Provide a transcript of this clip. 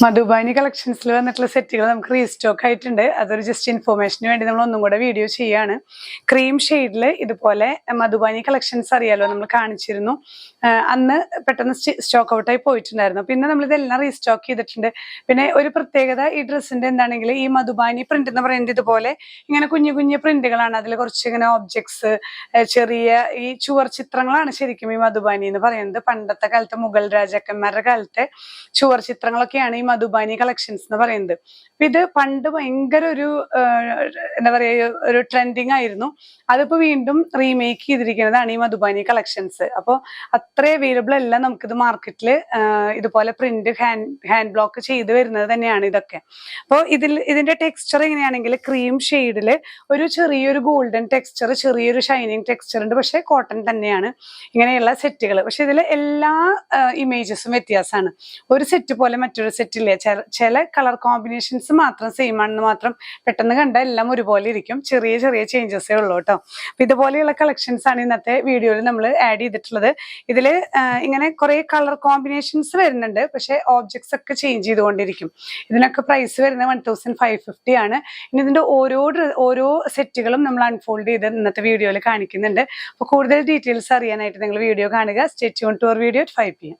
മധുബാനി കളക്ഷൻസിൽ വന്നിട്ടുള്ള സെറ്റുകൾ നമുക്ക് റീസ്റ്റോക്ക് ആയിട്ടുണ്ട്. അതൊരു ജസ്റ്റ് ഇൻഫോർമേഷന് വേണ്ടി നമ്മൾ ഒന്നും കൂടെ വീഡിയോ ചെയ്യാണ്. ക്രീം ഷെയ്ഡിൽ ഇതുപോലെ മധുബാനി കളക്ഷൻസ് അറിയാലോ, നമ്മൾ കാണിച്ചിരുന്നു. അന്ന് പെട്ടെന്ന് സ്റ്റോക്ക് ഔട്ടായി പോയിട്ടുണ്ടായിരുന്നു. പിന്നെ നമ്മൾ ഇതെല്ലാം റീസ്റ്റോക്ക് ചെയ്തിട്ടുണ്ട്. പിന്നെ ഒരു പ്രത്യേകത ഈ ഡ്രസ്സിന്റെ എന്താണെങ്കിൽ ഈ മധുബാനി പ്രിന്റ് എന്ന് പറയുന്നത് ഇതുപോലെ ഇങ്ങനെ കുഞ്ഞു കുഞ്ഞു പ്രിന്റുകളാണ്. അതിൽ കുറച്ച് ഇങ്ങനെ ഓബ്ജക്ട്സ്, ചെറിയ ഈ ചുവർ ചിത്രങ്ങളാണ് ശരിക്കും ഈ മധുബാനി എന്ന് പറയുന്നത്. പണ്ടത്തെ കാലത്തെ മുഗൾ രാജാക്കന്മാരുടെ കാലത്തെ ചുവർ ചിത്രങ്ങളൊക്കെയാണ് ഈ മധുബാനി കളക്ഷൻസ് എന്ന് പറയുന്നത്. അപ്പൊ ഇത് പണ്ട് ഭയങ്കര ഒരു എന്താ പറയാ ഒരു ട്രെൻഡിങ് ആയിരുന്നു. അതിപ്പോ വീണ്ടും റീമേക്ക് ചെയ്തിരിക്കുന്നതാണ് ഈ മധുബാനി കളക്ഷൻസ്. അപ്പോൾ അത്ര അവൈലബിൾ അല്ല നമുക്കിത് മാർക്കറ്റിൽ. ഇതുപോലെ പ്രിന്റ് ഹാൻഡ് ബ്ലോക്ക് ചെയ്ത് വരുന്നത് തന്നെയാണ് ഇതൊക്കെ. അപ്പോൾ ഇതിന്റെ ടെക്സ്ചർ എങ്ങനെയാണെങ്കിൽ ക്രീം ഷെയ്ഡിൽ ഒരു ചെറിയൊരു ഗോൾഡൻ ടെക്സ്ചർ, ചെറിയൊരു ഷൈനിങ് ടെക്സ്ചർ ഉണ്ട്. പക്ഷെ കോട്ടൺ തന്നെയാണ് ഇങ്ങനെയുള്ള സെറ്റുകൾ. പക്ഷെ ഇതിൽ എല്ലാ ഇമേജസും വ്യത്യാസമാണ്. ഒരു സെറ്റ് പോലെ മറ്റൊരു സെറ്റ് ഇല്ല. ചില കളർ കോമ്പിനേഷൻസ് മാത്രം സെയിം ആണെന്ന് മാത്രം. പെട്ടെന്ന് കണ്ട എല്ലാം ഒരുപോലെ ഇരിക്കും. ചെറിയ ചെറിയ ചേഞ്ചസേ ഉള്ളൂ കേട്ടോ. അപ്പൊ ഇതുപോലെയുള്ള കളക്ഷൻസ് ആണ് ഇന്നത്തെ വീഡിയോയിൽ നമ്മൾ ആഡ് ചെയ്തിട്ടുള്ളത്. ഇതില് ഇങ്ങനെ കുറെ കളർ കോമ്പിനേഷൻസ് വരുന്നുണ്ട്. പക്ഷെ ഓബ്ജക്ട്സ് ഒക്കെ ചേഞ്ച് ചെയ്തുകൊണ്ടിരിക്കും. ഇതിനൊക്കെ പ്രൈസ് വരുന്നത് 1550 ആണ്. ഇനി ഇതിന്റെ ഓരോ സെറ്റുകളും നമ്മൾ അൺഫോൾഡ് ചെയ്ത് ഇന്നത്തെ വീഡിയോയിൽ കാണിക്കുന്നുണ്ട്. അപ്പൊ കൂടുതൽ ഡീറ്റെയിൽസ് അറിയാനായിട്ട് നിങ്ങൾ വീഡിയോ കാണുക. Stay tune to our video at 5 PM.